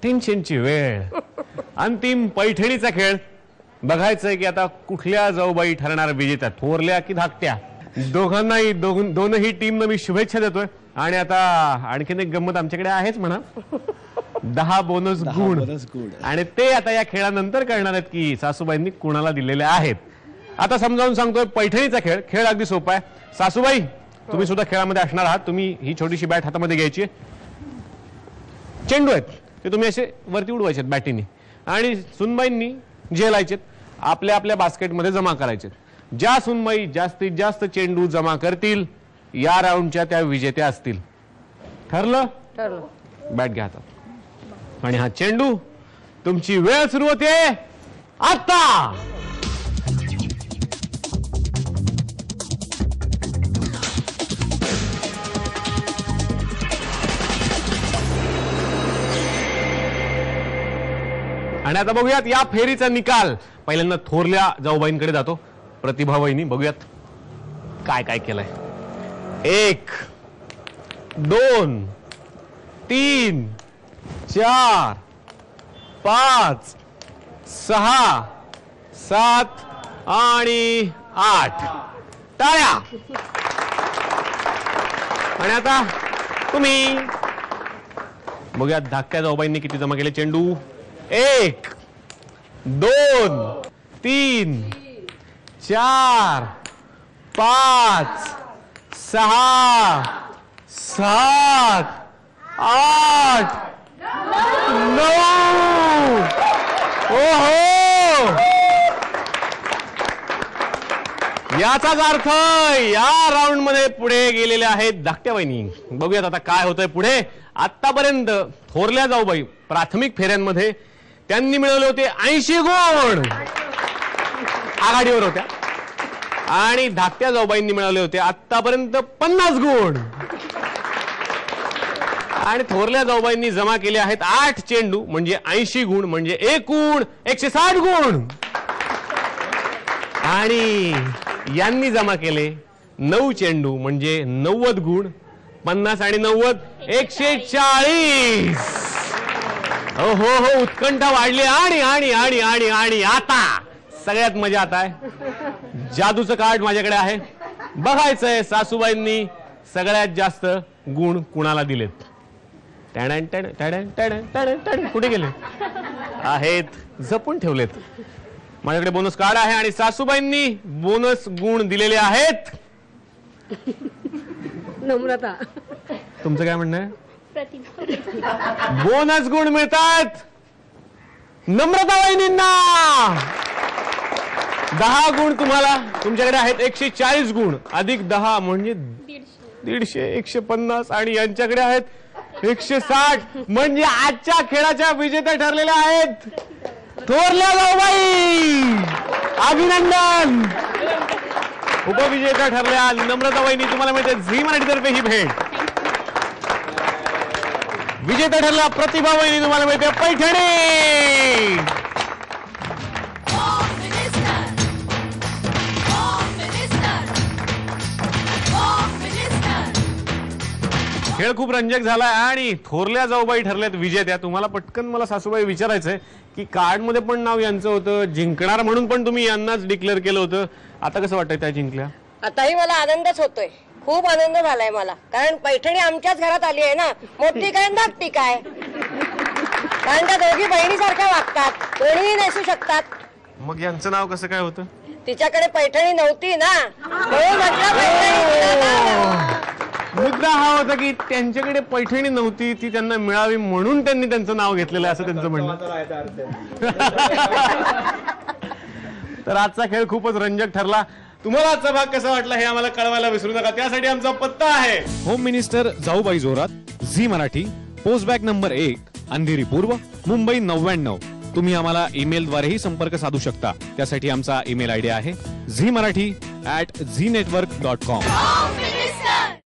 टेन्शनची वेळ. अंतिम पैठणीचा खेळ. बघायचंय की आता कुठल्या जाऊबाई ठरणार विजेत्या, थोरल्या की धाकट्या. दोघांनाही दोनही टीमनं मी शुभेच्छा देतोय. आणि आता आणखीन एक गंमत आमच्याकडे आहेच म्हणा, 10 बोनस गुण. आणि ते आता या खेळानंतर कळणार आहेत की सासूबाईंनी कुणाला दिलेले आहेत. आता समजावून सांगतोय पैठणीचा खेळ. खेळ अगदी सोपा आहे. सासूबाई तुम्ही सुद्धा खेळामध्ये असणार आहात. तुम्ही ही छोटीशी बॅट हातामध्ये घ्यायची. चेंडू आहेत ते तुम्ही असे वरती उडवायचे बॅटीने, आणि सुनबाईंनी झेलायचे, आपल्या आपल्या बास्केटमध्ये जमा करायचे. ज्या सुनबाई जास्तीत जास्त चेंडू जमा करतील या राऊंडच्या त्या विजेत्या असतील. ठरलं? बॅट घ्या हातात आणि हा चेंडू. तुमची वेळ सुरू होते आता. आणि आता बघूयात या फेरीचा निकाल. पहिल्यांदा थोरल्या जाऊबाईंकडे जातो. प्रतिभा वहिनी, बघूयात काय काय केलंय. 1 2 3 4 5 6 7 आणि 8. टाळ्या. आणि आता तुम्ही बघूयात धाकट्या जाऊबाईंनी किती जमा केले चेंडू. 1 2 3 4 5 6 7 8 9. ओहो, याचाच अर्थ या राऊंड मध्ये पुढे गेलेले आहेत धाकट्या बहिणी. बघूयात आता काय होतंय पुढे. आतापर्यंत थोरल्या जाऊबाई प्राथमिक फेऱ्यांमध्ये त्यांनी मिळवले होते 80 गुण, आघाडीवर होत्या. आणि धाकट्या जाऊबाईंनी मिळवले होते आतापर्यंत 50 गुण. आणि थोरल्या जाऊबाईंनी जमा केले आहेत 8 चेंडू म्हणजे 80 गुण, म्हणजे एकूण 160 गुण. आणि यांनी जमा केले 9 चेंडू म्हणजे 90 गुण. 50 आणि 90 140. हो हो हो, उत्कंठा वाढली. आणि आणि आणि आणि आणि आता सगळ्यात मजा आता आहे. जादूचं कार्ड माझ्याकडे आहे. बघायचंय सासूबाईंनी सगळ्यात जास्त गुण कुणाला दिलेत. टॅडन टॅडन टॅडन टॅडन टॅडन टॅडन. कुठे गेले आहेत, जपून ठेवलेत. माझ्याकडे बोनस कार्ड आहे आणि सासूबाईंनी बोनस गुण दिलेले आहेत. नम्रता, तुमचं काय म्हणणं आहे? बोनस गुण मिळतात नम्रता वहिनींना. 10 गुण तुम्हाला. तुमच्याकडे आहेत 140 गुण अधिक 10 म्हणजे 150, 150. आणि यांच्याकडे आहेत 160 म्हणजे आजच्या खेळाच्या विजेत्या ठरलेल्या आहेत थोरल्या जाऊबाई. अभिनंदन. उपविजेत्या ठरल्या नम्रता वहिनी. तुम्हाला मिळते झी मराठीतर्फे ही भेट. विजेता ठरला प्रतिभा वहिनी. तुम्हाला मिळते पैठणी. खेळ खूप रंजक झालाय आणि थोरल्या जाऊबाई ठरल्यात विजेत्या. तुम्हाला पटकन मला सासूबाई विचारायचंय की कार्ड मध्ये पण नाव यांचं होतं, जिंकणार म्हणून पण तुम्ही यांनाच डिक्लेअर केलं होतं. आता कसं वाटतंय त्या जिंकल्या? आताही मला आनंदच होतोय. खूप आनंद झालाय मला, कारण पैठणी आमच्याच घरात आली आहे ना. मोठी काय धाकटी काय, कारण त्या दोघी बहिणीसारख्या वागतात, कोणीही नेसू शकतात. मग यांचं नाव कसं काय होतं? तिच्याकडे पैठणी नव्हती ना, म्हणून म्हटलं पैठणी. मुद्दा हा होता की त्यांच्याकडे पैठणी नव्हती, ती त्यांना मिळावी म्हणून त्यांनी त्यांचं नाव घेतलेलं असं त्यांचं म्हणणं. तर आजचा खेळ खूपच रंजक ठरला. तुम्हाला आजचा भाग कसा वाटला हे आम्हाला कळवायला विसरू नका. त्यासाठी आमचा पत्ता आहे home minister Jaubai Jorat, Zee Marathi, post bag number 1, Andheri पूर्व, मुंबई 99. तुम्ही आम्हाला ईमेल द्वारेही संपर्क साधू शकता. त्यासाठी आमचा ईमेल आयडी आहे zmarathi@znetwork.com.